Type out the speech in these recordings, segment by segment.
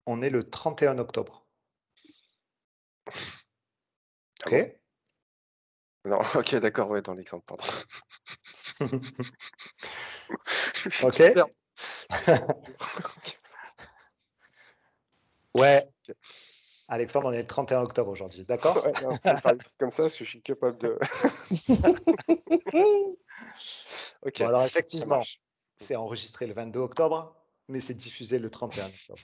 On est le 31 octobre. Ah Ok? bon? Non, ok, d'accord, ouais, dans l'exemple, pardon. Je suis Ok? super. Ouais, Ok. Alexandre, on est le 31 octobre aujourd'hui, d'accord? Ouais, non, faut faire des trucs comme ça, parce que je suis capable de. Ok, Bon, alors ça effectivement, marche. c'est enregistré le 22 octobre, mais c'est diffusé le 31 octobre.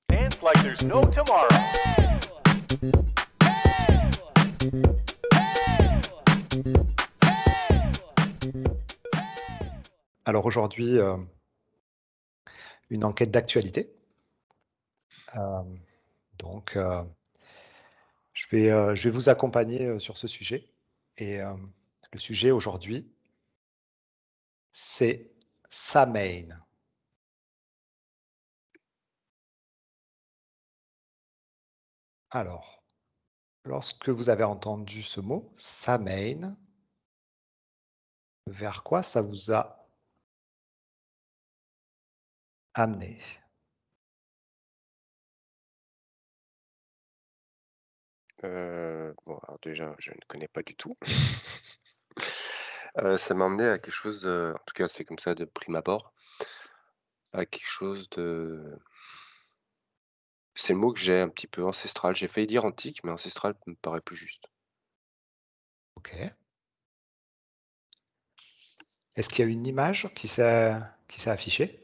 Dance like there's no tomorrow. Alors aujourd'hui, une enquête d'actualité. Euh, donc, je vais vous accompagner sur ce sujet. Et le sujet aujourd'hui, c'est Samhain. Alors, lorsque vous avez entendu ce mot, Samhain, vers quoi ça vous a amené? Bon, alors déjà, je ne connais pas du tout. Ça m'a emmené à quelque chose de, en tout cas, c'est comme ça de prime abord, à quelque chose de. C'est le mot que j'ai un petit peu ancestral. J'ai failli dire antique, mais ancestral me paraît plus juste. Ok. Est-ce qu'il y a une image qui s'est affichée?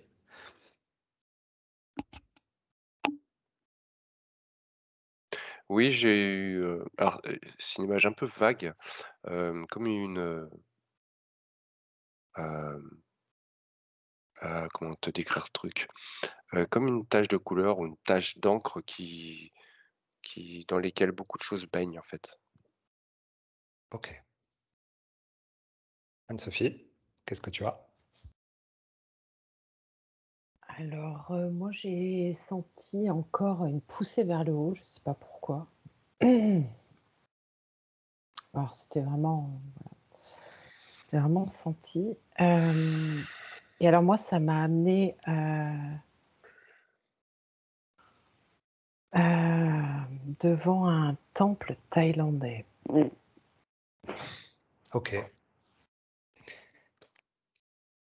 Oui, j'ai eu. Alors, c'est une image un peu vague, comme une. Comment te décrire le truc? Comme une tache de couleur ou une tache d'encre dans lesquelles beaucoup de choses baignent, en fait. Ok. Anne-Sophie, qu'est-ce que tu as? Alors, moi, j'ai senti encore une poussée vers le haut, je sais pas pourquoi. Alors, c'était vraiment, j'ai vraiment senti. Et alors moi, ça m'a amené devant un temple thaïlandais. Ok.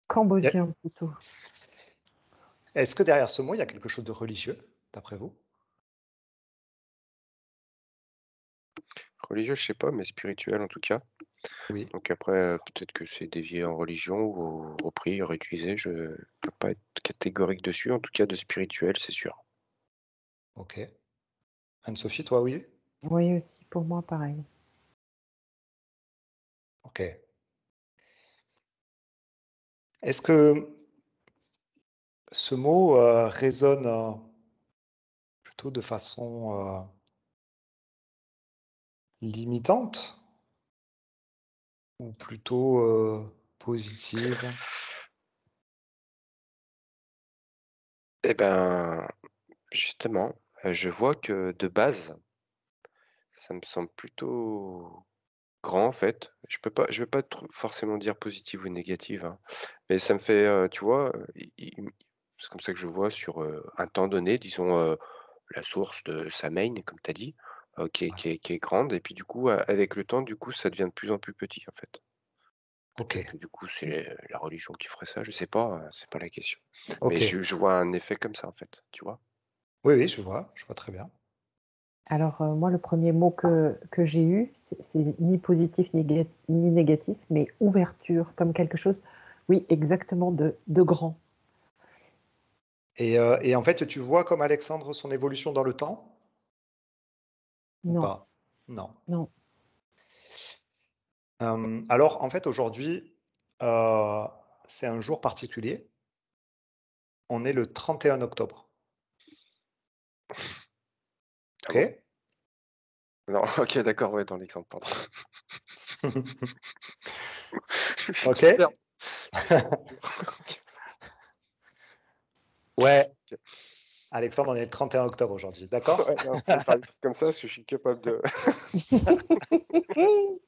Cambodgien plutôt. Est-ce que derrière ce mot, il y a quelque chose de religieux, d'après vous? Religieux, je sais pas, mais spirituel en tout cas. Oui. Donc après, peut-être que c'est dévié en religion ou repris, réutilisé, je peux pas être catégorique dessus. En tout cas, de spirituel, c'est sûr. Ok. Anne-Sophie, toi, oui? Oui, aussi, pour moi, pareil. Ok. Est-ce que ce mot résonne plutôt de façon limitante ou plutôt positive? Eh ben, justement, je vois que de base, ça me semble plutôt grand en fait. Je vais pas forcément dire positive ou négative, hein, mais ça me fait, tu vois, c'est comme ça que je vois sur, un temps donné, disons, la source de Samhain, comme tu as dit, Ouais. qui est grande et puis du coup, avec le temps, du coup, ça devient de plus en plus petit, en fait. Ok. Peut-être que du coup, c'est la religion qui ferait ça, je sais pas, c'est pas la question. Mais Ok. je vois un effet comme ça, en fait, tu vois? Oui, oui, je vois très bien. Alors, moi, le premier mot que j'ai eu, c'est ni positif ni négatif, mais ouverture, comme quelque chose, oui, exactement, de grand. Et en fait, tu vois comme Alexandre son évolution dans le temps ou Non, pas? Non. non. Alors, en fait, aujourd'hui, euh, c'est un jour particulier. On est le 31 octobre. Ah Ok? bon? Non, OK, d'accord, ouais, dans l'exemple, pardon. Je suis Ok? super. Ouais, OK. Alexandre, on est le 31 octobre aujourd'hui, d'accord? Ouais, non, faut faire des trucs comme ça, parce que je suis capable de. Bon,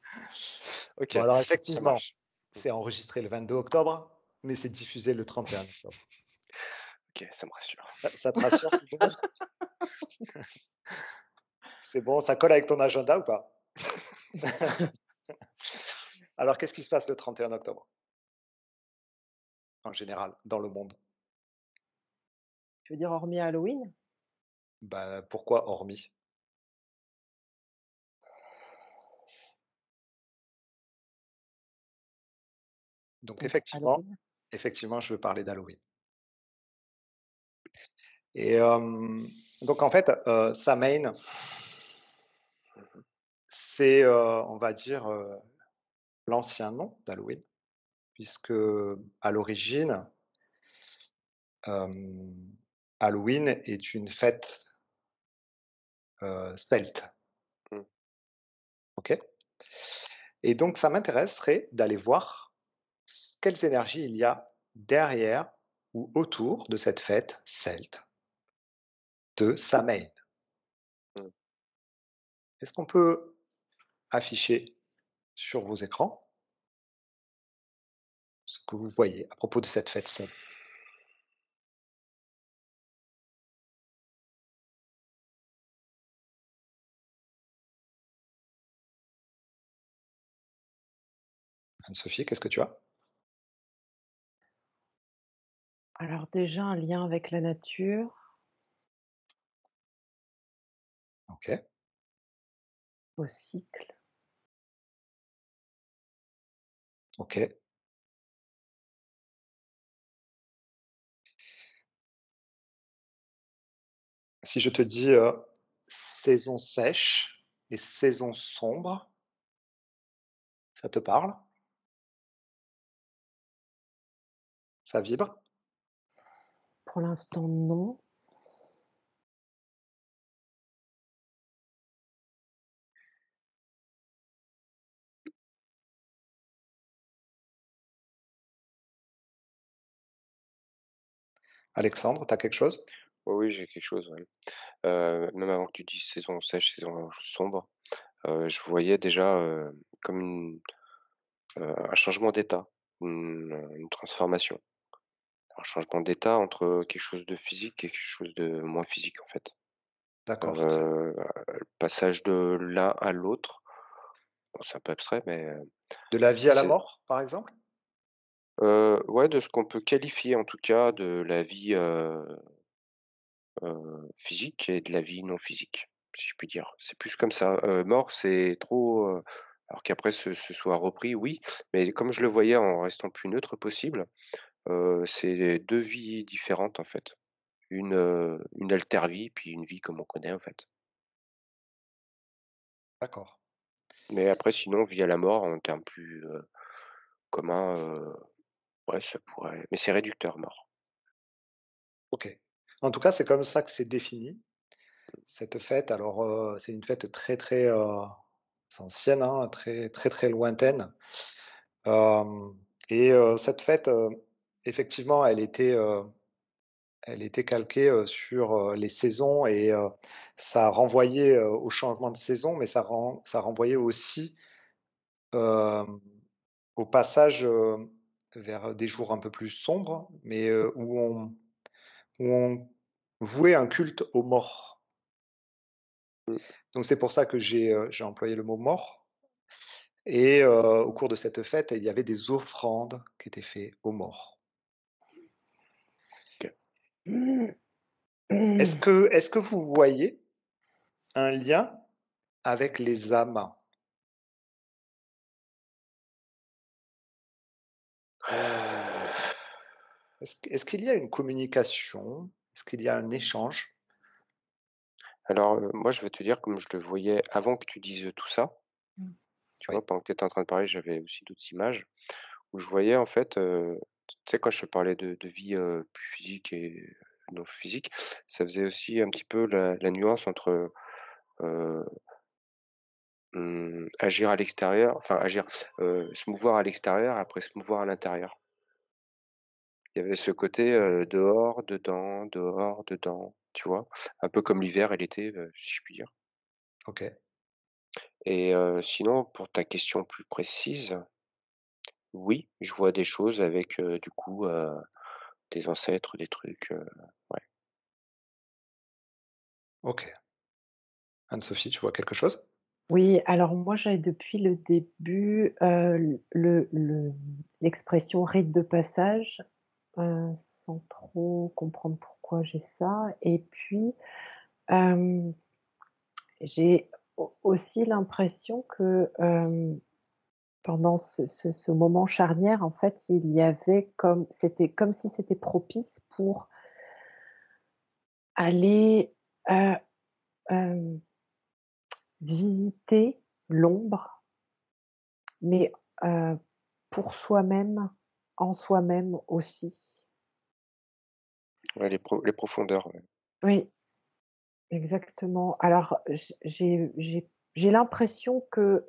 OK, alors ça effectivement, marche. Mmh. c'est enregistré le 22 octobre, mais c'est diffusé le 31 octobre. OK, ça me rassure. Ça te rassure, c'est bon? C'est bon, ça colle avec ton agenda ou pas? Alors, qu'est-ce qui se passe le 31 octobre, en général, dans le monde? Tu veux dire hormis Halloween? Bah, pourquoi hormis? Donc Donc Halloween? effectivement, je veux parler d'Halloween et donc en fait, Samhain, c'est, on va dire, l'ancien nom d'Halloween puisque à l'origine, hem, Halloween est une fête, celte, Mmh. OK? Et donc ça m'intéresserait d'aller voir quelles énergies il y a derrière ou autour de cette fête celte de Samhain. Mmh. Est-ce qu'on peut afficher sur vos écrans ce que vous voyez à propos de cette fête celte? Anne-Sophie, qu'est-ce que tu as? Alors déjà un lien avec la nature, OK, au cycle. OK. Si je te dis, saison sèche et saison sombre, ça te parle? Ça vibre? Pour l'instant, non. Alexandre, tu as quelque chose? Oui, oui, j'ai quelque chose, ouais. Même avant que tu dises saison sèche, saison sombre, je voyais déjà, comme un changement d'état, une transformation. Un changement d'état entre quelque chose de physique et quelque chose de moins physique, en fait. D'accord, très Le passage de l'un à l'autre, bon, c'est un peu abstrait, mais de la vie à la c'est mort, par exemple? ouais, de ce qu'on peut qualifier, en tout cas, de la vie, physique et de la vie non physique, si je puis dire. C'est plus comme ça. Mort, c'est trop, alors qu'après ce soit repris, oui, mais comme je le voyais en restant le plus neutre possible, c'est 2 vies différentes, en fait. Une alter vie, puis une vie comme on connaît, en fait. D'accord, Mais après sinon, vie à la mort en termes plus, communs, ouais, ça pourrait mais c'est réducteur, mort. OK. En tout cas, c'est comme ça que c'est défini, cette fête. Alors, c'est une fête très, très, c'est ancienne, hein, très, très, très lointaine. Hem et cette fête, effectivement, elle était calquée, sur, les saisons et ça renvoyait, au changement de saison, mais ça renvoyait aussi, hem, au passage, vers des jours un peu plus sombres, mais où on vouait un culte aux morts. Mmh, Donc c'est pour ça que j'ai employé le mot mort et au cours de cette fête, il y avait des offrandes qui étaient faites aux morts. OK. Est-ce que vous voyez un lien avec les âmes? Est-ce qu'il y a une communication? Est-ce qu'il y a un échange? Alors, moi, je vais te dire comme je le voyais avant que tu dises, tout ça, tu Oui, vois? Pendant que tu étais en train de parler, j'avais aussi d'autres images où je voyais en fait, tu sais quand je te parlais de vie, plus physique et non physique, ça faisait aussi un petit peu la nuance entre, heu, agir à l'extérieur, enfin agir, se mouvoir à l'extérieur, après se mouvoir à l'intérieur. Il y avait ce côté, dehors, dedans, tu vois? Un peu comme l'hiver et l'été, si je puis dire. OK, Et sinon pour ta question plus précise, oui, je vois des choses avec, du coup, des ancêtres, des trucs, ouais. OK. Anne-Sophie, tu vois quelque chose? Oui, alors moi, j'ai depuis le début, l'expression rite de passage, sans trop comprendre pourquoi j'ai ça et puis, hem, j'ai aussi l'impression que, pendant ce moment charnière, en fait, il y avait c'était comme si c'était propice pour aller, heu, hem, visiter l'ombre, mais, pour soi-même, en soi-même aussi. Ouais, les profondeurs, ouais. Oui, exactement. Alors, j'ai l'impression que,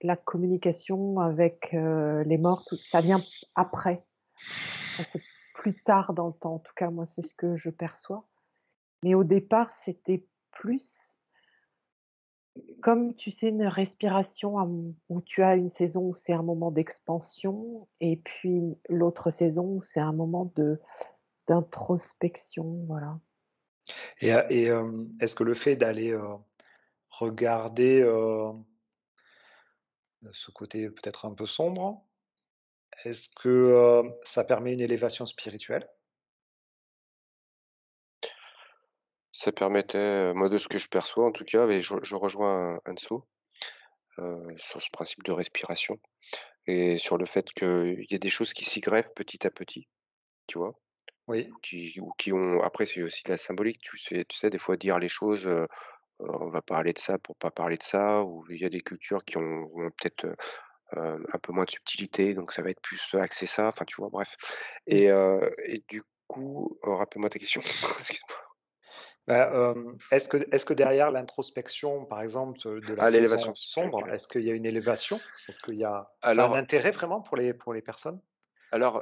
la communication avec, les morts, tout ça vient après. Ça, c'est plus tard dans le temps. En tout cas, moi, c'est ce que je perçois. Mais au départ, c'était plus comme, tu sais, une respiration où tu as une saison où c'est un moment d'expansion et puis l'autre saison où c'est un moment d'introspection, voilà. Est-ce que le fait d'aller, regarder, ce côté peut-être un peu sombre, est-ce que, ça permet une élévation spirituelle? Ça permettait, moi de ce que je perçois en tout cas, et je rejoins Anso, sur ce principe de respiration et sur le fait qu'il y a des choses qui s'y greffent petit à petit, tu vois? Oui, Ou qui ont après c'est aussi de la symbolique, tu sais des fois dire les choses, on va parler de ça pour pas parler de ça, ou il y a des cultures qui ont peut-être, un peu moins de subtilité, donc ça va être plus axé ça, enfin tu vois? Bref, mmh. et du coup, rappelle-moi ta question? Excuse-moi. Bah, est-ce que derrière l'introspection, par exemple, de la Ah, l'élévation saison sombre, spirituelle. est-ce qu'il y a une élévation? Est-ce qu'il y a ça a un Alors intérêt vraiment pour les personnes? alors,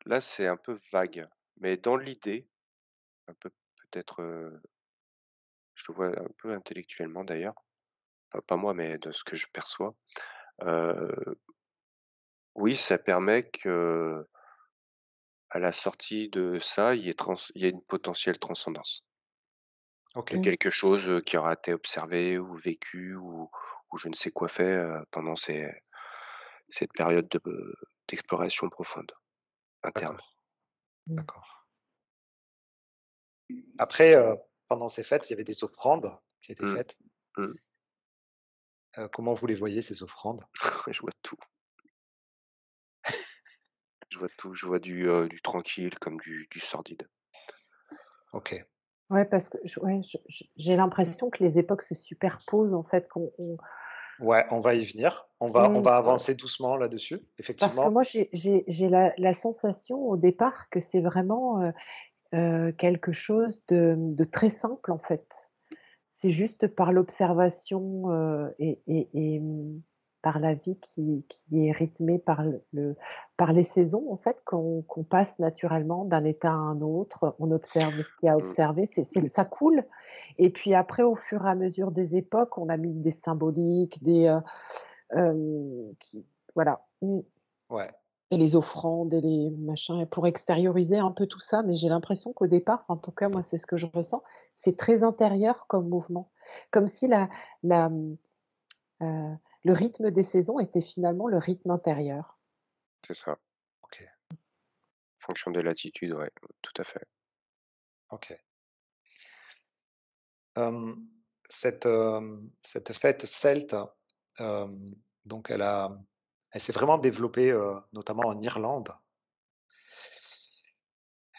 là, c'est un peu vague, mais dans l'idée, un peu peut-être, je le vois un peu intellectuellement d'ailleurs, pas moi, mais de ce que je perçois. Heu, oui, ça permet que à la sortie de ça, il y ait une potentielle transcendance. De OK, Mmh. quelque chose, qui aura été observé ou vécu ou je ne sais quoi fait, pendant cette période d'exploration profonde, interne. d'accord, Mmh. d'accord. Après, pendant ces fêtes, il y avait des offrandes qui étaient Mmh, faites. mmh. Comment vous les voyez ces offrandes? Je vois tout, je vois tout, je vois du tranquille comme du sordide. OK. Ouais, parce que j'ai l'impression que les époques se superposent, en fait, Ouais, on va y venir. On mmh, va Ouais. avancer doucement là-dessus, parce que effectivement. moi, j'ai la sensation au départ que c'est vraiment, quelque chose de très simple, en fait. C'est juste par l'observation, par la vie qui est rythmée par les saisons, en fait, qu'on passe naturellement d'un état à un autre. On observe ce qu'il y a à Mmh, observer, ça coule et puis après, au fur et à mesure des époques, on a mis des symboliques, qui voilà. Mmh. Ouais, Et les offrandes et les machins et pour extérioriser un peu tout ça, mais j'ai l'impression qu'au départ, en tout cas moi c'est ce que je ressens, c'est très intérieur comme mouvement. Comme si la, mmh, le rythme des saisons était finalement le rythme intérieur. c'est ça. OK, Fonction des latitudes, ouais, tout à fait. OK. Hem, cette fête celte, hem, donc elle s'est vraiment développée, notamment en Irlande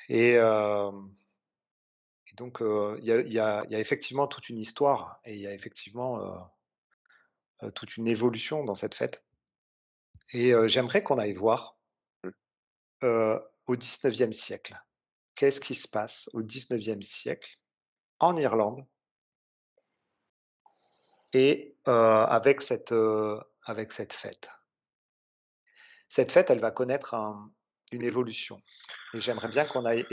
et donc il y a effectivement toute une histoire et il y a effectivement, toute une évolution dans cette fête et j'aimerais qu'on aille voir, Mmh. au 19e siècle. Qu'est-ce qui se passe au 19e siècle en Irlande et avec cette fête? Cette fête, elle va connaître une évolution et j'aimerais bien qu'on aille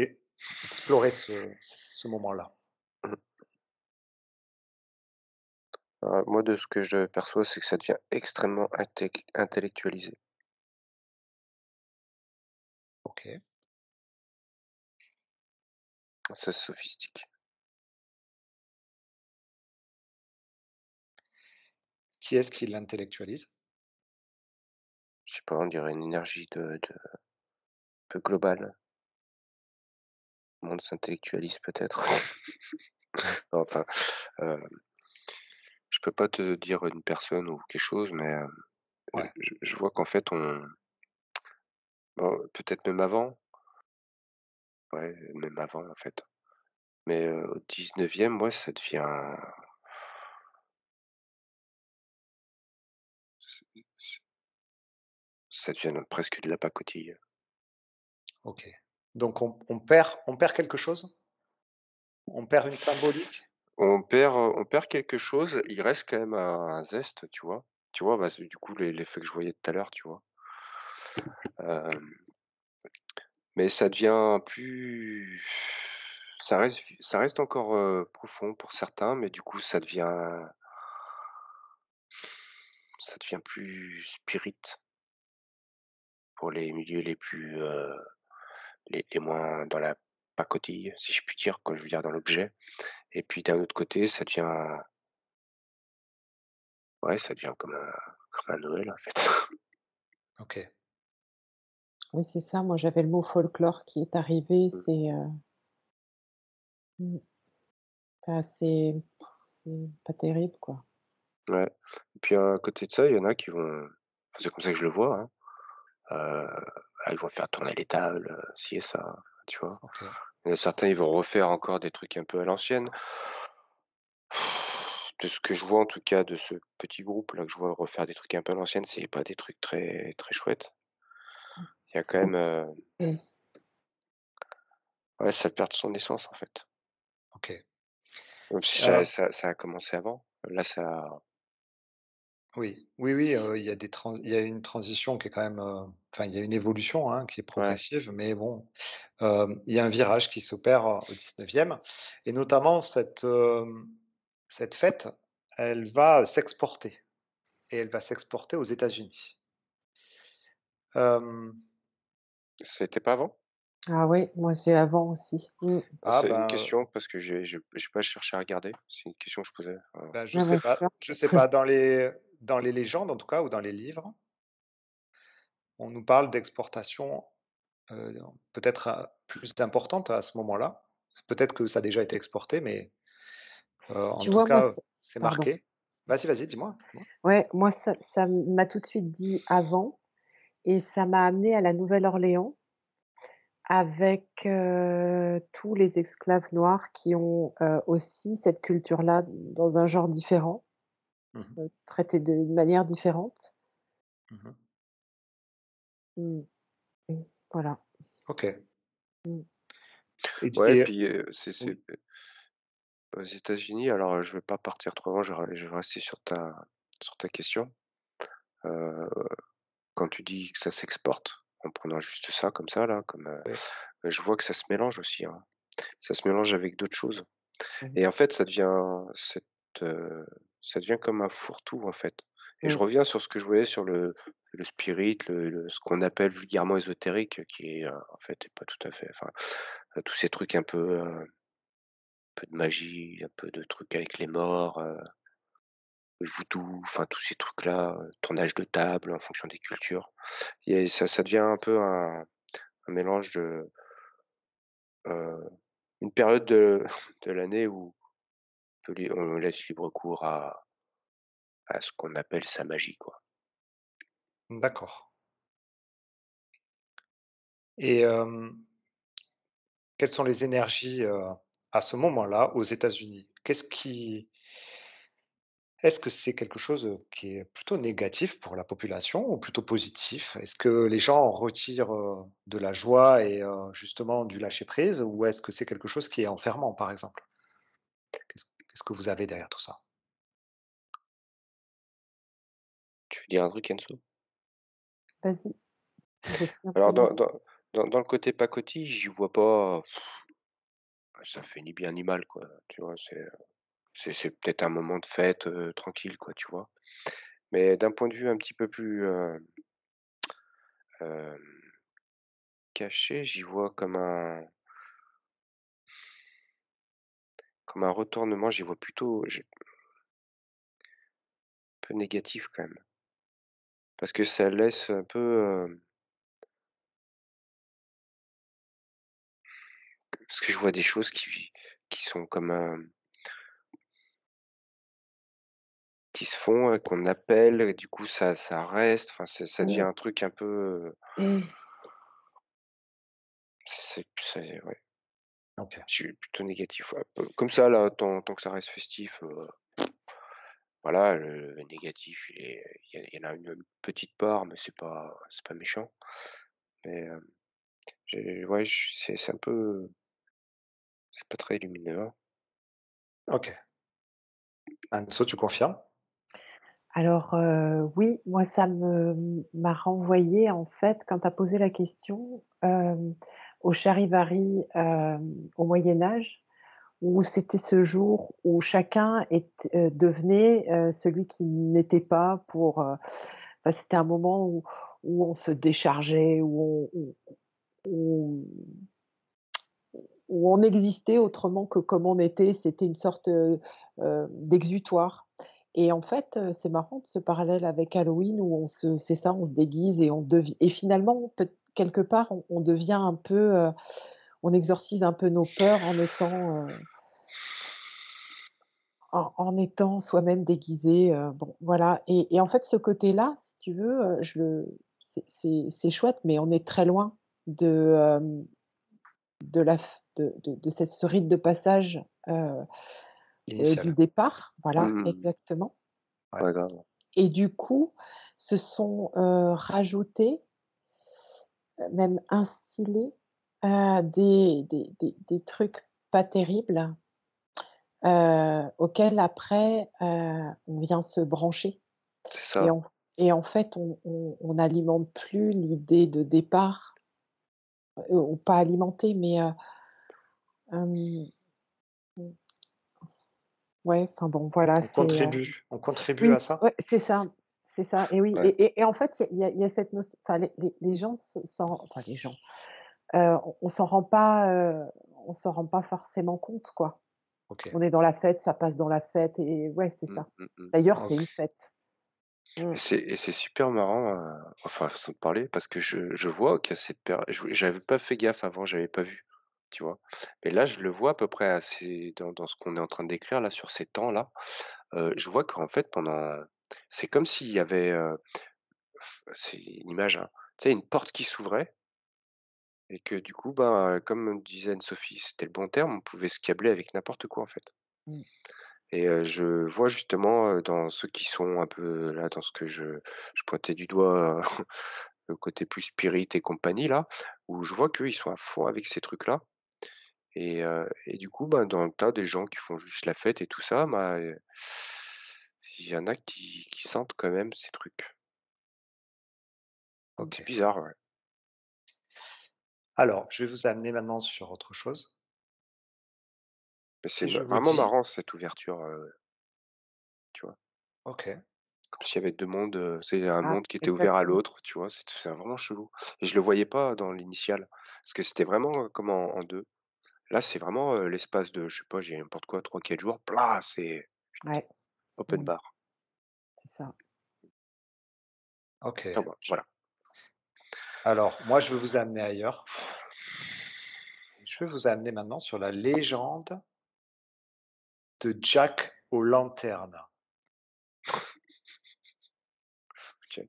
explorer ce moment-là. Mmh. Moi, de ce que je perçois, c'est que ça devient extrêmement intellectualisé. OK. Ça se sophistique. qui est-ce qui l'intellectualise? Je sais pas, on dirait une énergie de peu globale. Le monde s'intellectualise peut-être. Enfin, heu, je peux pas te dire une personne ou quelque chose, mais, Ouais, je vois qu'en fait peut-être même avant, ouais, même avant en fait. Mais, au 19e, ouais, ç ça devient presque de la pacotille. OK. Donc on perd quelque chose? On perd une symbolique? On perd quelque chose, il reste quand même un zeste, tu vois? Tu vois? Bah, c'est du coup l'effet que je voyais tout à l'heure, tu vois? Hem, mais ça devient plus ça reste encore, profond pour certains, mais du coup ça devient plus spirit pour les milieux les plus, les moins dans la pacotille, si je puis dire, quand je veux dire dans l'objet. Et puis d'un autre côté, ça devient comme un Noël, en fait. OK. Oui, c'est ça. Moi, j'avais le mot folklore qui est arrivé. Mmh, Mmh, c'est pas terrible, quoi. ouais. Et puis à côté de ça, il y en a qui vont enfin, c'est comme ça que je le vois, hein, ils vont faire tourner les tables, ci et ça, tu vois? OK. Il y en a certains, ils vont refaire encore des trucs un peu à l'ancienne. De ce que je vois en tout cas de ce petit groupe-là que je vois refaire des trucs un peu à l'ancienne, c'est pas des trucs très, très chouettes. Il y a quand même, OK. ouais, ça perd son essence en fait. OK. Même si ça Heu, ça a commencé avant. Là oui, oui, oui, il y a une transition qui est quand même, enfin, il y a une évolution, hein, qui est ouais, progressive, mais bon, il y a un virage qui s'opère, au 19e et notamment cette fête, elle va s'exporter et elle va s'exporter aux États-Unis. Hem, c'était pas avant? Ah oui, moi, c'est avant aussi. Mmh. ah C'est une ben, question parce que j'ai pas cherché à regarder. C'est une question que je posais, ben, Ah bah, je sais pas, dans les légendes en tout cas ou dans les livres, on nous parle d'exportation, heu, peut-être, plus importante à ce moment-là. Peut-être que ça a déjà été exporté, mais, en tu tout vois, moi, cas, c c'est pardon. marqué. Vas-y, vas-y, dis-moi, dis-moi. Ouais, moi, ça m'a tout de suite dit avant et ça m'a amené à la Nouvelle-Orléans avec, tous les esclaves noirs qui ont, aussi cette culture-là dans un genre différent, Mmh mh. traités de manière différente. Mmh. Mmh, mmh, voilà. OK Mmh. ouais, et puis, c'est, oui, aux États-Unis, alors, je vais pas partir trop loin, je vais rester sur ta question. Heu, quand tu dis que ça s'exporte, en prenant juste ça comme ça là, oui. je vois que ça se mélange aussi, hein. Ça se mélange avec d'autres choses Mmh mh. et en fait, heu, ça devient comme un fourre-tout, en fait et je Mmh. reviens sur ce que je voyais sur le spirit, ce qu'on appelle vulgairement ésotérique, qui est, en fait, est pas tout à fait enfin, tous ces trucs un peu de magie, un peu de trucs avec les morts, le voodoo, enfin tous ces trucs-là, tournage de table en fonction des cultures et ça devient un peu un mélange heu, une période de l'année où on laisse libre cours à ce qu'on appelle sa magie, quoi. D'accord et quelles sont les énergies, à ce moment-là aux États-Unis? Est-ce que c'est quelque chose, qui est plutôt négatif pour la population ou plutôt positif? Est-ce que les gens en retirent, de la joie et justement du lâcher prise ou est-ce que c'est quelque chose qui est enfermant, par exemple? Qu'est-ce que vous avez derrière tout ça? Tu veux dire un truc, Enzo? Vas-y, je suis un Alors peu là. dans le côté pacotille, j'y vois pas ça fait ni bien ni mal, quoi, tu vois? C'est peut-être un moment de fête, tranquille, quoi, tu vois? Mais d'un point de vue un petit peu plus, hem, caché, j'y vois comme un retournement, j'y vois plutôt peu négatif quand même. Parce que ça laisse un peu, parce que je vois des choses qui sont comme, qui se font, qu'on appelle et du coup ça reste, enfin ça devient Mmh. un truc un peu, Mmh. c'est ouais, OK. je suis plutôt négatif, ouais. Comme ça là, tant que ça reste festif, voilà, le négatif il y en a une petite part, mais c'est pas méchant. Mais, j'ai ouais, c'est un peu c'est pas très lumineux, hein. OK. Anso, tu confirmes? Alors, oui, moi ça m'a renvoyé en fait quand tu as posé la question, au Charivari, au Moyen Âge, où c'était ce jour où chacun devenait, celui qui n'était pas pour, enfin c'était un moment où on se déchargeait, où où on existait autrement que comme on était. C'était une sorte, d'exutoire et en fait, c'est marrant de ce parallèle avec Halloween où c'est ça, on se déguise et et finalement, quelque part, on devient un peu, on exorcise un peu nos peurs en étant, en étant soi-même déguisé, bon, voilà et en fait, ce côté-là, si tu veux, je le c'est chouette, mais on est très loin de, de la f de cette ce rite de passage, du Initial. départ, voilà, Mmh. exactement Ouais. Ouais, grave. et du coup, se sont, rajoutés, même instillés, des trucs pas terribles, auxquels après, on vient se brancher C'est et ça. en fait, on n'alimente plus l'idée de départ, ou pas alimenter, mais, hem, ouais, enfin bon, voilà, On contribue oui, à ça? ouais, c'est ça et oui Ouais. et en fait, il y a cette notion enfin les gens enfin les gens, on s'en rend pas, on s'en rend pas forcément compte, quoi. OK. On est dans la fête, ça passe dans la fête et ouais, c'est Mmh, ça. mmh mh. D'ailleurs, c'est OK. une fête. Mmh. Et c'est super marrant, enfin façon de parler parce que je vois qu'il y a cette péri j'avais pas fait gaffe avant, j'avais pas vu, tu vois? Et là, je le vois à peu près assez dans ce qu'on est en train de décrire là, sur ces temps-là, je vois qu'en fait pendant c'est comme s'il y avait, c'est une image, hein, tu sais une porte qui s'ouvrait et que du coup, ben, comme disait Anne-Sophie, c'était le bon terme, on pouvait se câbler avec n'importe quoi en fait. Mmh. Et je vois justement, dans ceux qui sont un peu là, dans ce que je pointais du doigt, le côté plus spirit et compagnie là, où je vois qu'eux, ils sont à fond avec ces trucs-là et du coup, ben, dans le tas des gens qui font juste la fête et tout ça, bah, il y en a qui sentent quand même ces trucs. C'est OK. bizarre, ouais. Alors, je vais vous amener maintenant sur autre chose. Mais c'est Si je vous vraiment dis marrant cette ouverture, tu vois? OK, Comme s'il y avait 2 mondes, c'est un Ah, monde qui était ouvert à exactement. l'autre, tu vois? C'est vraiment chelou et je le voyais pas dans l'initial, parce que c'était vraiment, comme en 2. Là, c'est vraiment, l'espace de, je sais pas, j'ai n'importe quoi, 3 4 jours, c'est Ouais. open Mmh. bar. C'est ça. OK. Ah bah, voilà. Alors, moi, je vais vous amener ailleurs. Je vais vous amener maintenant sur la légende de Jack aux lanternes. OK,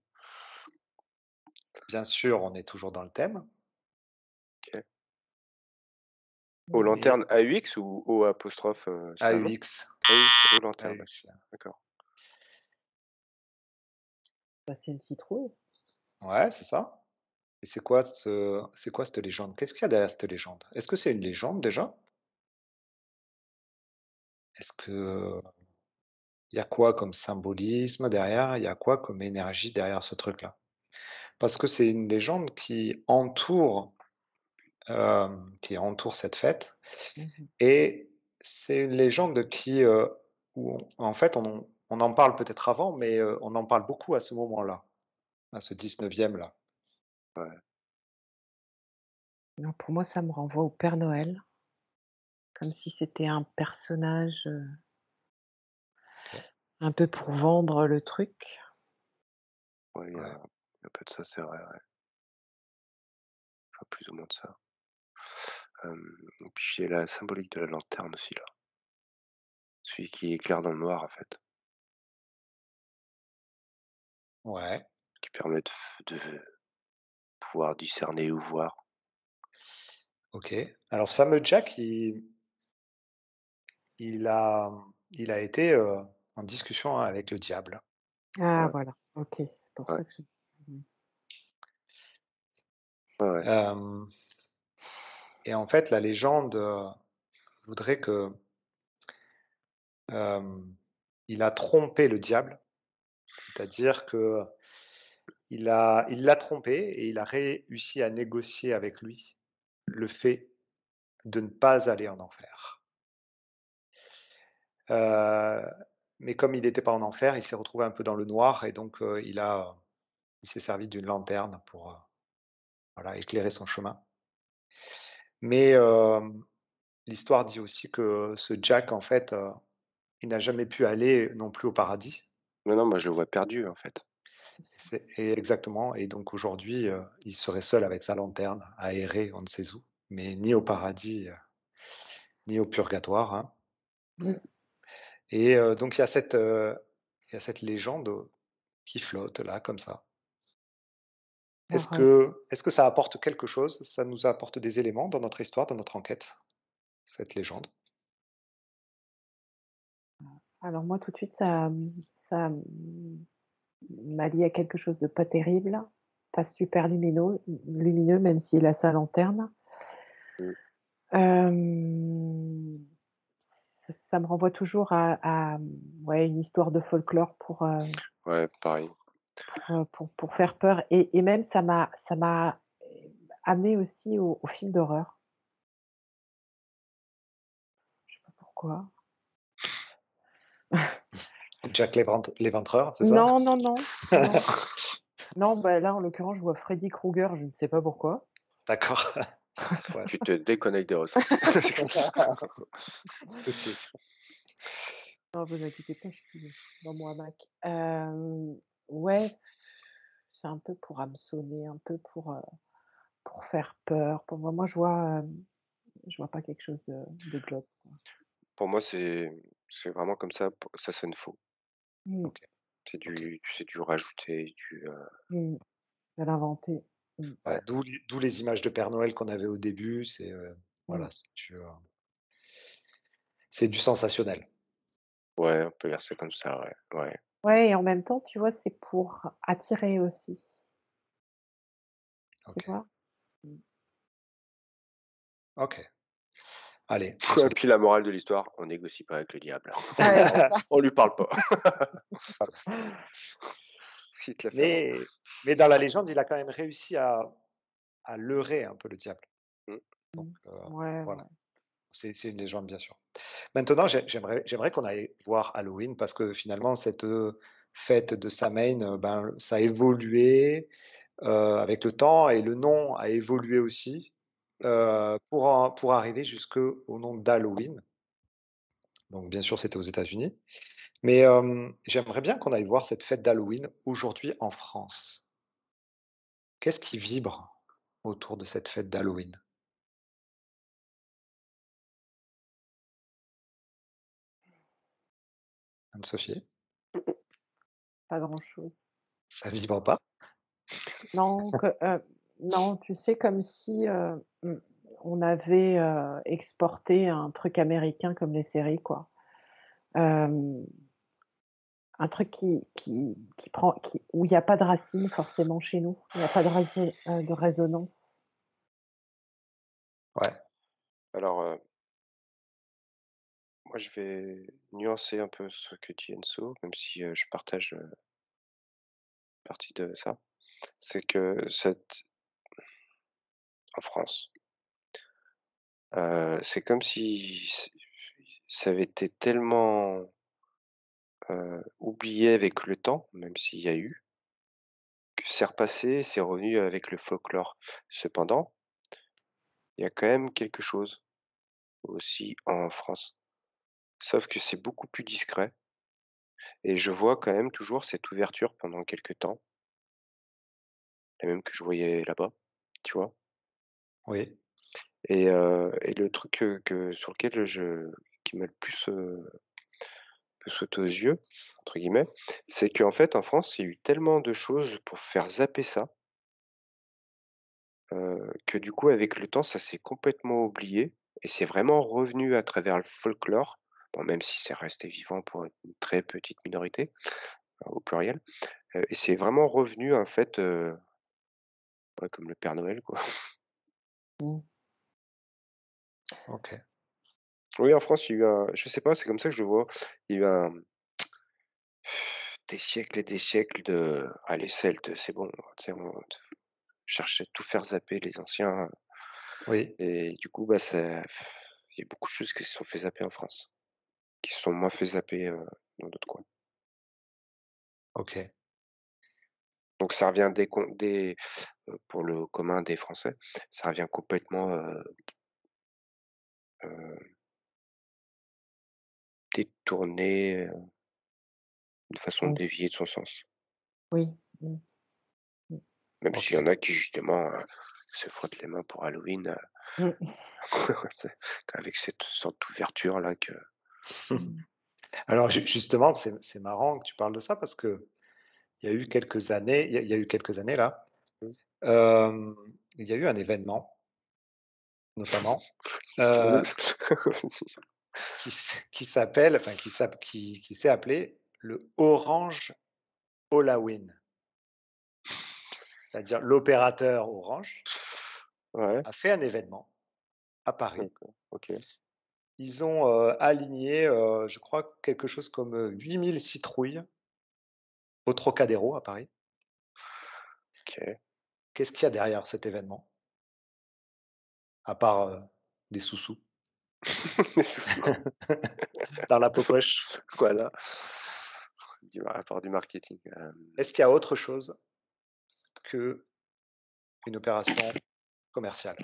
Bien sûr, on est toujours dans le thème OK. Aux Mmh. et lanternes AUX ou O apostrophe, c'est un nom? AUX, AUX, aux lanternes, AUX. d'accord. Bah, c'est une citrouille. Ouais, c'est ça. Et c'est quoi cette légende? Qu'est-ce qu'il y a derrière cette légende? Est-ce que c'est une légende déjà? Est-ce que il y a quoi comme symbolisme derrière? Il y a quoi comme énergie derrière ce truc-là? Parce que c'est une légende qui entoure cette fête Mmh mh. et c'est une légende où en fait on en parle peut-être avant, mais on en parle beaucoup à ce moment-là, à ce 19e là. Ouais. Non, pour moi, ça me renvoie au Père Noël, comme si c'était un personnage, OK. Un peu pour vendre le truc. Ouais, il y a Ouais. un peu de ça, c'est vrai, ouais. Enfin, plus ou moins de ça. Et puis j'ai la symbolique de la lanterne aussi là. Celui qui éclaire dans le noir en fait, Ouais, qui permet de pouvoir discerner ou voir. OK. Alors ce fameux Jack, il a il a été, en discussion avec le diable. Ah Ouais, voilà, OK, c'est pour ouais, ça que je dis ça. ouais, ouais. Hem et en fait, la légende, voudrait que, il a trompé le diable. C'est-à-dire que il l'a trompé et il a réussi à négocier avec lui le fait de ne pas aller en enfer. Heu, mais comme il n'était pas en enfer, il s'est retrouvé un peu dans le noir et donc il s'est servi d'une lanterne pour, voilà, éclairer son chemin. Mais l'histoire dit aussi que ce Jack, en fait, il n'a jamais pu aller non plus au paradis. Non, non, moi je le vois perdu en fait. C'est ça. Et exactement, et donc aujourd'hui, il serait seul avec sa lanterne à errer on ne sait où, mais ni au paradis, ni au purgatoire, hein. Mmh. Et donc il y a cette légende, qui flotte là comme ça. Alors, Est-ce que ça apporte quelque chose? Ça nous apporte des éléments dans notre histoire, dans notre enquête, cette légende? alors moi tout de suite ça m'a lié à quelque chose de pas terrible, pas super lumineux même s'il a sa lanterne. Mmh. Hem, ça me renvoie toujours ouais, une histoire de folklore Ouais, pareil. pour faire peur et même ça m'a amenée aussi aux films d'horreur. Je sais pas pourquoi. Jack l'Éventreur, c'est ça? Non, non, non, non. Non, bah, là, en l'occurrence, je vois Freddy Krueger, je ne sais pas pourquoi. D'accord. Ouais, Tu te déconnectes des réseaux. tout de suite. Non, vous inquiétez pas, je suis dans mon hamac. Ouais, c'est un peu pour hameçonner, un peu pour faire peur. Pour moi, je vois pas quelque chose de glauque, quoi. Pour moi, c'est vraiment comme ça, ça sonne faux. Mmh, OK, OK. C'est du rajouter, mmh, de l'inventer. Mmh, Ouais, ouais, d'où les images de Père Noël qu'on avait au début, mmh. voilà, c'est du sensationnel. ouais, on peut dire ça comme ça, ouais, ouais. Ouais et en même temps, tu vois, c'est pour attirer aussi, tu OK, vois? Mmh. OK. Allez, on se Et puis la morale de l'histoire, on négocie pas avec le diable. Ouais, c'est ça. On lui parle pas. voilà. S'il te la fait avoir. Mais dans la légende, il a quand même réussi à leurrer un peu le diable. Mmh. Donc Mmh. Ouais, voilà, ouais. c'est une légende, bien sûr. Maintenant, j'aimerais qu'on aille voir Halloween parce que finalement cette, fête de Samhain, ben, ça a évolué, avec le temps et le nom a évolué aussi, pour arriver jusqu'au nom d'Halloween. Donc bien sûr, c'était aux États-Unis. Mais, j'aimerais bien qu'on aille voir cette fête d'Halloween aujourd'hui en France. Qu'est-ce qui vibre autour de cette fête d'Halloween? Anne-Sophie? Pas grand-chose. Ça vibre pas? Non, non, tu sais, comme si, on avait, exporté un truc américain comme les séries, quoi. Hem, un truc qui prend qui où il y a pas de racines forcément chez nous. Il y a pas de résonance. Ouais, Alors, moi je vais nuancer un peu ce que dit Enzo, même si, je partage, partie de ça. C'est que en France, c'est comme si ça avait été tellement, oublié avec le temps, même s'il y a eu, que c'est repassé, c'est revenu avec le folklore. Cependant, il y a quand même quelque chose aussi en France, sauf que c'est beaucoup plus discret et je vois quand même toujours cette ouverture pendant quelque temps, la même que je voyais là-bas, tu vois? Oui, Et le truc que sur lequel qui m'a le plus «sauté aux yeux» entre guillemets, c'est qu'en fait, en France, il y a eu tellement de choses pour faire zapper ça, que du coup, avec le temps, ça s'est complètement oublié et c'est vraiment revenu à travers le folklore. Bon, même si c'est resté vivant pour une très petite minorité, au pluriel, et c'est vraiment revenu en fait, ouais, comme le Père Noël, quoi. Mmh. OK. Oui, en France, il y a eu un je sais pas, c'est comme ça que je le vois. Il y a eu un des siècles et des siècles de: «Ah les Celtes, c'est bon», tu sais, on cherchait à tout faire zapper les anciens, Oui, et du coup, bah, il y a beaucoup de choses qui se sont fait zapper en France, qui se sont moins fait zapper, dans d'autres coins. OK. Donc ça revient pour le commun des Français, ça revient complètement, heu, détourné, de façon Oui, déviée de son sens. oui. Mmh, mmh. Même s'il y OK. en a qui justement, se frottent les mains pour Halloween, Mmh. tu sais, avec cette sorte d'ouverture là que Mmh. Alors justement, c'est marrant que tu parles de ça parce qu'il y a eu quelques années il y a eu quelques années là, mmh, hem, il y a eu un événement notamment, si tu veux heu, qui s'appelle enfin qui s'est appelé le Orange Halloween. C'est-à-dire l'opérateur Orange ouais, a fait un événement à Paris. d'accord, OK, Ils ont, aligné, je crois quelque chose comme, 8 000 citrouilles au Trocadéro à Paris. OK. Qu'est-ce qu'il y a derrière cet événement? À part, des sous-sous Les sous-sous, dans la popoche. voilà, à part du marketing, Est-ce qu'il y a autre chose qu'une opération commerciale?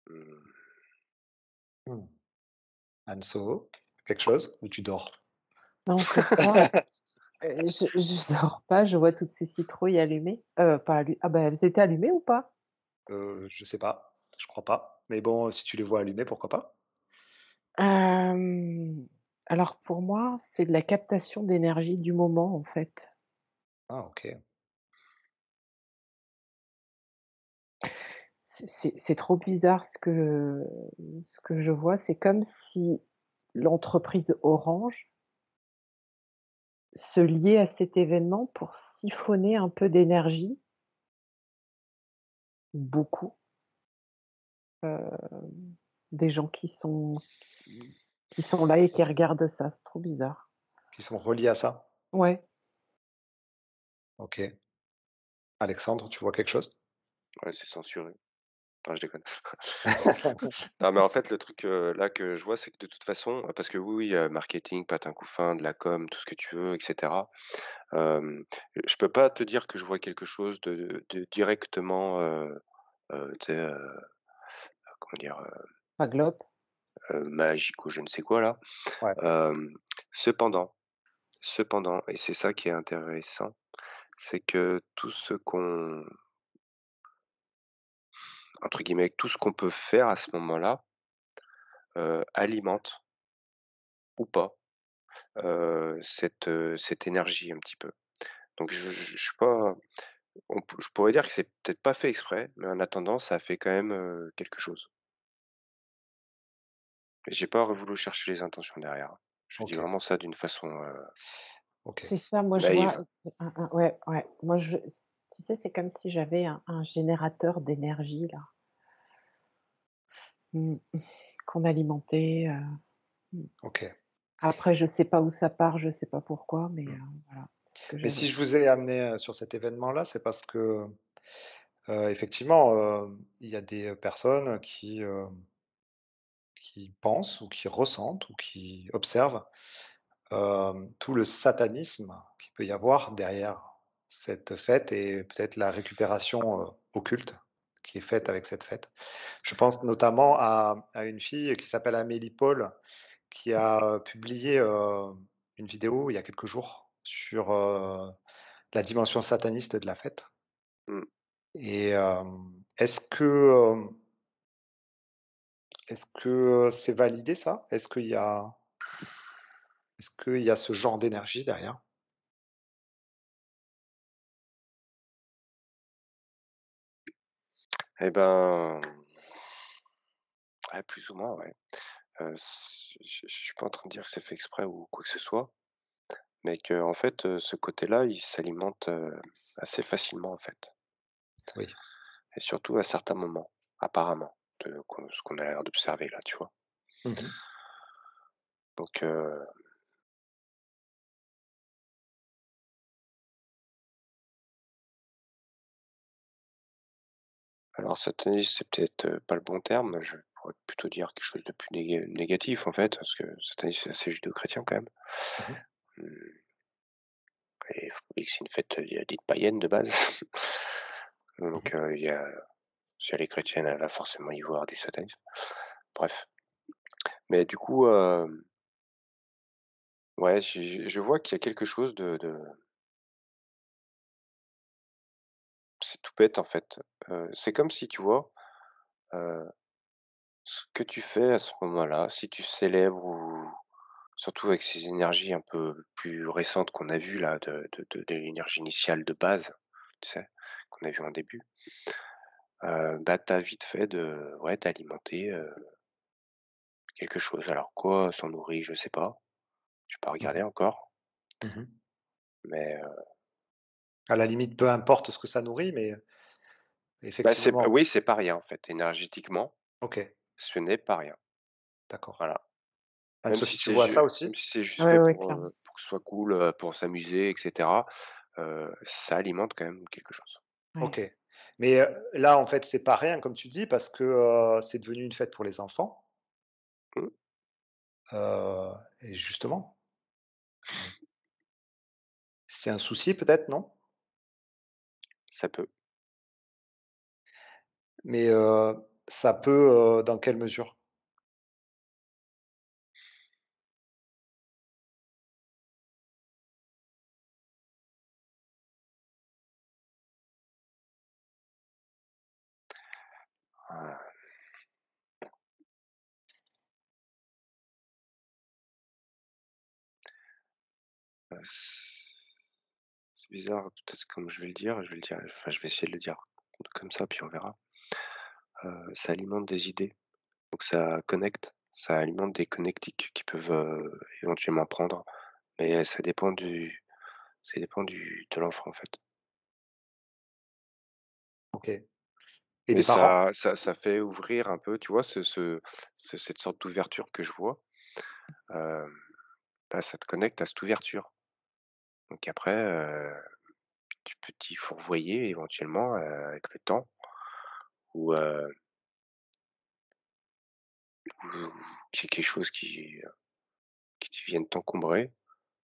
mmh, Mmh. Anne-Soho, quelque chose? Ou tu dors? Non, encore pas. Je dors pas, je vois toutes ces citrouilles allumées, pas allu ah bah, elles étaient allumées ou pas? Je sais pas, je crois pas. Mais bon, si tu les vois allumées, pourquoi pas? Hem, alors pour moi, c'est de la captation d'énergie du moment, en fait. Ah OK. C'est trop bizarre ce que je vois. C'est comme si l'entreprise Orange se liait à cet événement pour siphonner un peu d'énergie, beaucoup, des gens qui sont là et qui regardent ça. C'est trop bizarre. Qui sont reliés à ça? Ouais. OK. Alexandre, tu vois quelque chose? ouais, c'est censuré. Non, je déconne. Non, mais en fait, le truc, là, que je vois, c'est que de toute façon, parce que oui, oui, marketing, patin couffin, de la com, tout ce que tu veux et cetera. Je peux pas te dire que je vois quelque chose de directement, tu sais, comment dire? Pas Globe. Magique ou je ne sais quoi là. Ouais. Hem, cependant cependant et c'est ça qui est intéressant, c'est que tout ce qu'on entre guillemets, «tout ce qu'on peut faire à ce moment-là», alimente ou pas, cette énergie un petit peu. Donc je suis pas je pourrais dire que c'est peut-être pas fait exprès, mais en attendant, ça a fait quand même, quelque chose. Et j'ai pas voulu chercher les intentions derrière, hein. Je dis OK, vraiment ça d'une façon, OK. C'est ça, moi je vois naïve. un ouais, ouais. Moi je tu sais, c'est comme si j'avais un générateur d'énergie là, mmh, qu'on alimentait, mmh. OK. Après je sais pas où ça part, je sais pas pourquoi, mais Mmh. voilà, c'est ce que Mais si j'avais. je vous ai amené, sur cet événement-là, c'est parce que, effectivement, il y a des, personnes qui pensent ou qui ressentent ou qui observent, tout le satanisme qu'il peut y avoir derrière cette fête et peut-être la récupération, occulte qui est faite avec cette fête. Je pense notamment à une fille qui s'appelle Amélie Paul, qui a publié, une vidéo il y a quelques jours sur, la dimension sataniste de la fête Mmh. et est-ce que c'est validé ça? Est-ce qu'il y a ce genre d'énergie derrière? Et ben, ouais, plus ou moins, ouais. Je suis pas en train de dire que c'est fait exprès ou quoi que ce soit, mais qu'en fait, ce côté-là, il s'alimente, assez facilement, en fait, Oui. et surtout à certains moments, apparemment, de ce qu'on a l'air d'observer là, tu vois? Mmh. Donc alors sataniste, c'est peut-être, pas le bon terme, je pourrais plutôt dire quelque chose de plus négatif, en fait, parce que sataniste, c'est assez judéo-chrétien quand même. Mmh. Mmh, et que c'est une fête, dite païenne de base. Mmh. Donc il y a si elle est chrétienne, elle va forcément y voir du satanisme. Bref, mais du coup, ouais, je vois qu'il y a quelque chose de c'est tout bête, en fait, c'est comme si, tu vois, heu, ce que tu fais à ce moment-là, si tu célèbres ou surtout avec ces énergies un peu plus récentes qu'on a vues là, de l'énergie initiale de base, tu sais? Qu'on a vu en début, bah, tu vite fait de ouais, d'alimenter, quelque chose. Alors quoi s'en nourrit, je sais pas, j'ai pas Mmh. regardé encore, Mmh. mais À la limite, peu importe ce que ça nourrit, mais bah, c'est effectivement oui, c'est pas rien en fait, énergétiquement, OK, ce n'est pas rien, d'accord. voilà. Anne-Sophie, tu vois ça Même aussi? si c'est juste Ouais, fait ouais, clairement. pour que ce soit cool, pour s'amuser et cetera, ça alimente quand même quelque chose. OK. Ouais. Mais, là, en fait, c'est pas rien comme tu dis parce que, c'est devenu une fête pour les enfants, Mmh, et justement, c'est un souci peut-être, non? ça peut. Mais, ça peut, dans quelle mesure? Ah, c'est bizarre, peut-être comme je vais le dire, enfin je vais essayer de le dire comme ça, puis on verra. Ça alimente des idées, donc ça connecte, ça alimente des connectiques qui peuvent, éventuellement prendre, mais ça dépend de l'enfant, en fait. OK. Et Mais des parents? ça fait ouvrir un peu, tu vois, cette sorte d'ouverture que je vois, hem, bah, ça te connecte à cette ouverture. Donc après, tu peux t'y fourvoyer éventuellement, avec le temps ou ou qu'il y ait quelque chose qui te vienne t'encombrer,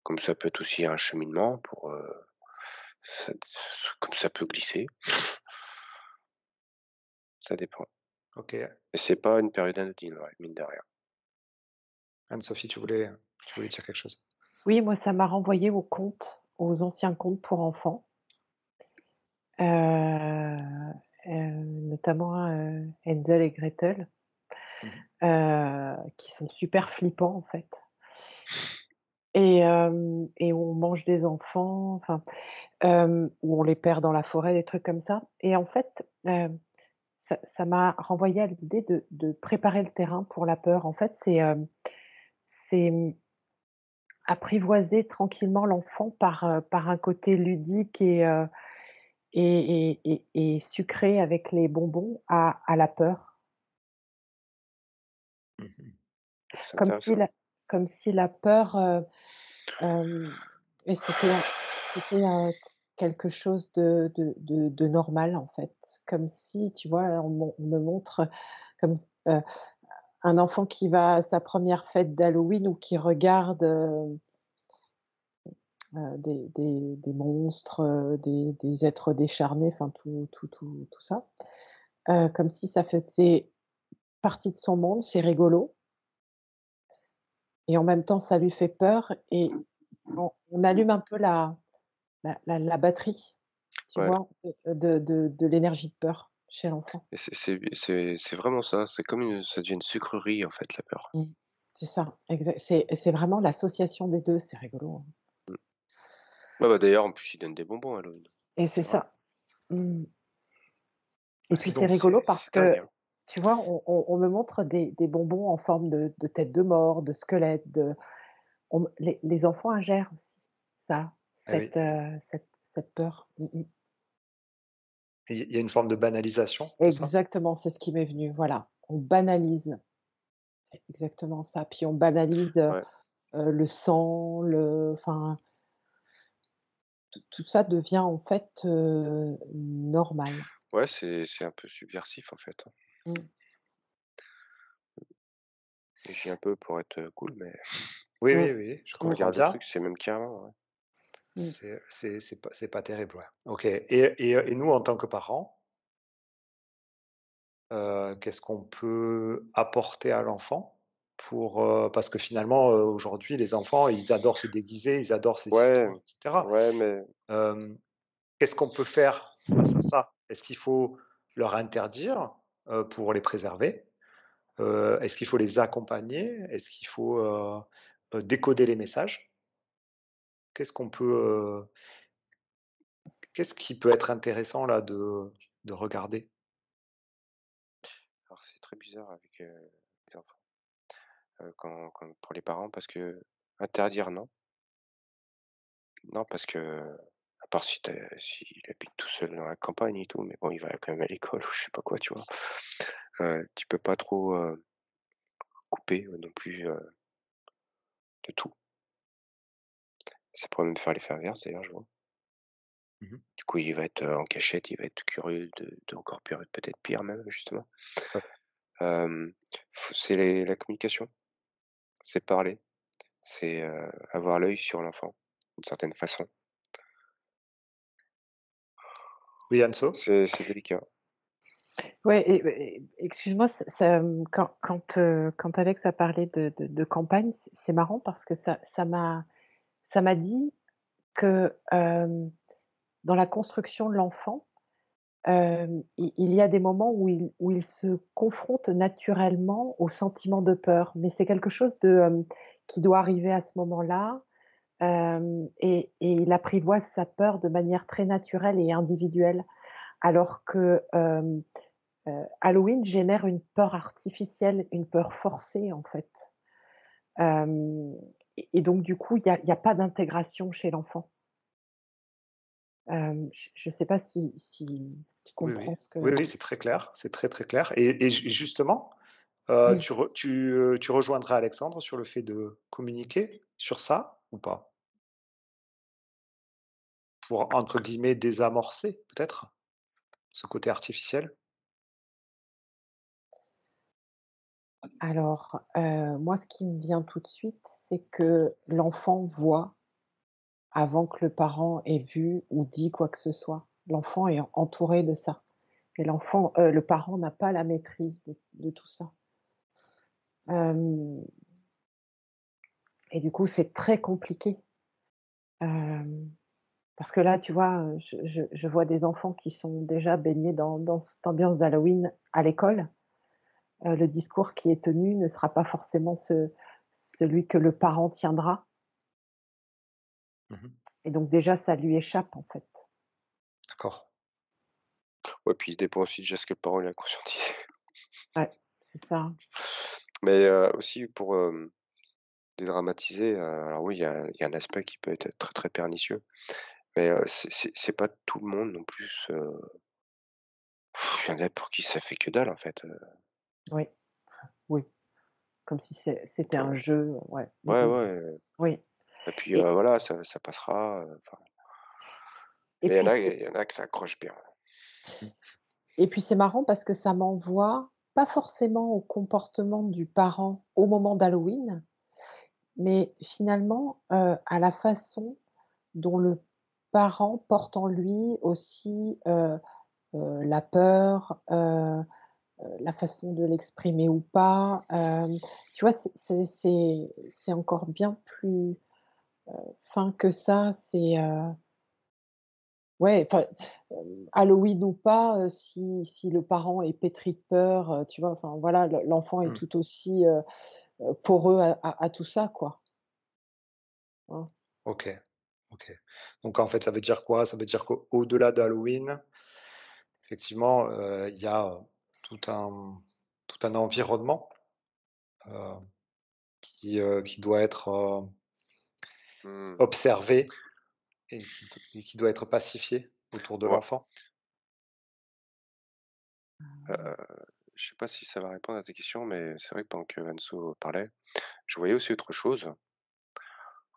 comme ça peut être aussi un cheminement pour, ça comme ça peut glisser, ça dépend. OK. Et c'est pas une période anodine, ouais, mine de rien. Anne-Sophie, tu voulais dire quelque chose? Oui, moi, ça m'a renvoyé aux anciens contes pour enfants, notamment, Hänsel et Gretel, qui sont super flippants, en fait et où on mange des enfants, enfin, où on les perd dans la forêt, des trucs comme ça et en fait, ça m'a renvoyé à l'idée de préparer le terrain pour la peur. En fait, c'est, apprivoiser tranquillement l'enfant par un côté ludique et sucré avec les bonbons à la peur. Mmh. C'est Comme si intéressant. la comme si la peur, hem et c'était quelque chose de normal, en fait. Comme si, tu vois, on me montre comme un enfant qui va à sa première fête d'Halloween ou qui regarde, des monstres, des êtres décharnés, enfin tout ça, comme si ça faisait partie de son monde, c'est rigolo et en même temps ça lui fait peur et on allume un peu la batterie, tu Ouais, vois? De l'énergie de peur chez l'enfant. et c'est vraiment ça, c'est comme ça devient une sucrerie, en fait, la peur. Mmh. C'est ça, c'est vraiment l'association des 2. C'est rigolo, hein Mmh. Ouais, bah, d'ailleurs, en plus, ils donnent des bonbons à Halloween, et c'est c'est vrai. ça. Mmh et puis Et c'est donc rigolo parce C'est dingue, que, hein. tu vois, on me montre des bonbons en forme de tête de mort, de squelette, les enfants ingèrent aussi ça, eh oui, cette peur. et il y a une forme de banalisation de ça? Exactement, c'est ce qui m'est venu, voilà. On banalise, c'est exactement ça. Puis on banalise, Ouais, le sang, enfin, tout ça devient en fait, normal. ouais, c'est un peu subversif, en fait, hein. Mmh. J'y un peu pour être, cool, mais Oui, Mmh. oui, oui, je quand on Mmh. comprends regarde le bien. truc, c'est même carrément, ouais. Mmh. C'est pas terrible, ouais. OK et nous, en tant que parents, qu'est-ce qu'on peut apporter à l'enfant pour, parce que finalement, aujourd'hui, les enfants, ils adorent se déguiser, ils adorent ces Ouais, histoires et cetera. ouais, mais Hem, Qu'est-ce qu'on peut faire face à ça? Est-ce qu'il faut leur interdire, pour les préserver? Est-ce qu'il faut les accompagner? Est-ce qu'il faut, décoder les messages? Qu'est-ce qu'on peut, qu'est-ce qui peut être intéressant là de regarder? alors c'est très bizarre avec, les enfants, quand pour les parents parce que interdire, non. Non, parce que à part si s'il habite tout seul dans la campagne et tout, mais bon, il va quand même à l'école ou je sais pas quoi, tu vois? Tu peux pas trop, couper, non plus, de tout. Ça pourrait même faire l'effet inverse d'ailleurs, je vois. Mmh mh. Du coup, il va être, en cachette, il va être curieux de encore pire, peut-être pire même, justement. Ouais. C'est la communication, c'est parler, c'est, avoir l'œil sur l'enfant, d'une certaine façon. Oui, Anso? C'est délicat. Ouais et excuse-moi, quand Alex a parlé de campagne, c'est marrant parce que ça m'a dit que, dans la construction de l'enfant, il y a des moments où il se confronte naturellement au sentiment de peur, mais c'est quelque chose qui doit arriver à ce moment-là, et il apprivoise sa peur de manière très naturelle et individuelle. Alors que, Halloween génère une peur artificielle, une peur forcée, en fait. Hem et donc du coup, il y a pas d'intégration chez l'enfant. Je sais pas si tu Oui, oui. comprends ce que Oui, oui, c'est très clair, c'est très, très clair et justement, tu rejoindrais Alexandre sur le fait de communiquer sur ça ou pas? Pour entre guillemets «désamorcer» peut-être, ce côté artificiel? Alors, moi, ce qui me vient tout de suite, c'est que l'enfant voit avant que le parent ait vu ou dit quoi que ce soit. L'enfant est entouré de ça et le parent n'a pas la maîtrise de tout ça. Hem et du coup, c'est très compliqué, hem, parce que là, tu vois, je vois des enfants qui sont déjà baignés dans cette ambiance d'Halloween à l'école. Le discours qui est tenu ne sera pas forcément celui que le parent tiendra Mmh mh. et donc déjà, ça lui échappe, en fait. D'accord. Ouais, puis il dépend aussi déjà ce que le parent il a conscientisé. Ouais, c'est ça. Mais, aussi pour, dédramatiser, alors oui, il y a un aspect qui peut être très, très pernicieux, mais, c'est pas tout le monde non plus, il y en a pour qui ça fait que dalle en fait, Oui, oui, comme si c'était un ouais. jeu, ouais. Ouais, ouais, Oui et puis, et voilà, ça passera, enfin, et mais il y en puis a c'est il y en a que ça accroche bien. Mmh. et puis c'est marrant parce que ça m'envoie pas forcément au comportement du parent au moment d'Halloween, mais finalement, à la façon dont le parent porte en lui aussi, la peur, la façon de l'exprimer ou pas, tu vois? C'est encore bien plus, fin que ça. Ouais, enfin, Halloween ou pas, si le parent est pétri de peur, tu vois? Enfin voilà, l'enfant est Mmh. tout aussi, poreux à tout ça, quoi, hein. OK, OK. Donc en fait, ça veut dire quoi? Ça veut dire qu'au-delà d'Halloween, effectivement, il y a, tout un environnement, heu, qui doit être, Mmh. observé et qui doit être pacifié autour de Ouais, l'enfant? heu, je sais pas si ça va répondre à ta question, mais c'est vrai que pendant que Anso parlait, je voyais aussi autre chose.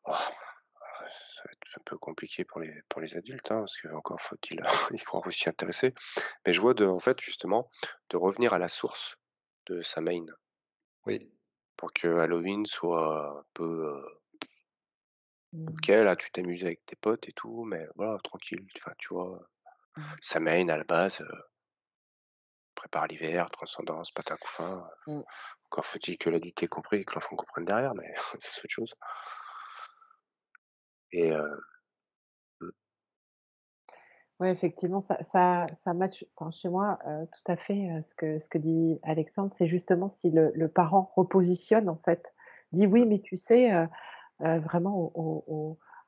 Oh, ça va être un peu compliqué pour les adultes, hein, parce qu'encore faut-il y croire aussi intéressé. Mais je vois en fait, justement, de revenir à la source de Samhain Oui, pour que Halloween soit un peu, OK, Mmh, là, tu t'amuses avec tes potes et tout, mais voilà, tranquille, enfin, tu vois? mmh, Samhain, à la base, prépare l'hiver, transcendance, patin couffin, mmh. encore faut-il que l'adulte ait compris et que l'enfant comprenne derrière, mais ça, c'est autre chose et mmh, Ouais, effectivement, ça match, enfin, chez moi, tout à fait, ce que dit Alexandre. C'est justement si le parent repositionne, en fait, dit: «Oui, mmh, mais tu sais, vraiment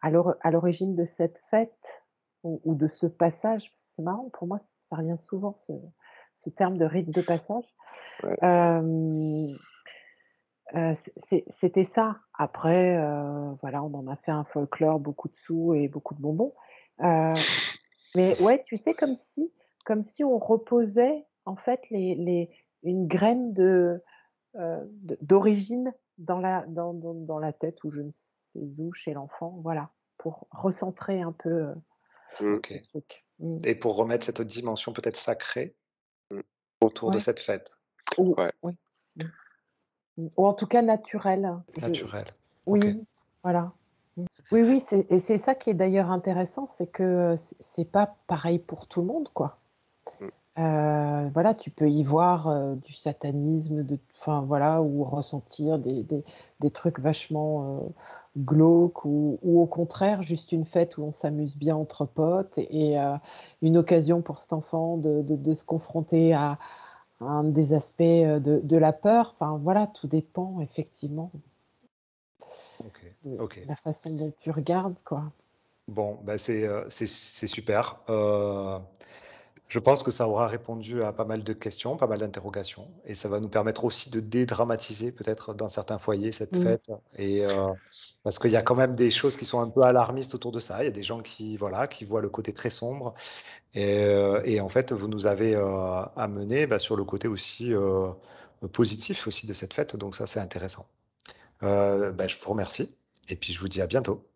à l'origine de cette fête ou de ce passage», c'est marrant pour moi, ça revient souvent ce terme de rite de passage. ouais, Hem, c'était ça. Après, voilà, on en a fait un folklore, beaucoup de sous et beaucoup de bonbons. Heu, mais ouais, tu sais, comme si on reposait en fait les une graine d'origine dans la tête ou je ne sais où chez l'enfant, voilà, pour recentrer un peu, mmh, OK. le truc. Mmh. Et pour remettre cette dimension peut-être sacrée mmh, autour de Ouais, cette fête ou ouais, oui, mmh, ou en tout cas naturel. naturelle. OK. Oui, voilà. Oui, oui, c'est ça qui est d'ailleurs intéressant, c'est que, c'est pas pareil pour tout le monde, quoi. mmh, Voilà, tu peux y voir, du satanisme, enfin voilà, ou ressentir des trucs vachement, glauques ou au contraire juste une fête où on s'amuse bien entre potes et une occasion pour cet enfant de se confronter à un des aspects, de la peur. Enfin voilà, tout dépend effectivement OK. de OK. la façon dont tu regardes, quoi. Bon, bah, c'est super. Je pense que ça aura répondu à pas mal de questions, pas mal d'interrogations et ça va nous permettre aussi de dédramatiser peut-être dans certains foyers cette Mmh. fête et parce qu'il y a quand même des choses qui sont un peu alarmistes autour de ça. Il y a des gens qui, voilà, qui voient le côté très sombre et en fait, vous nous avez, amenés, bah, sur le côté aussi, positif aussi de cette fête, donc ça, c'est intéressant. Bah, je vous remercie et puis je vous dis à bientôt.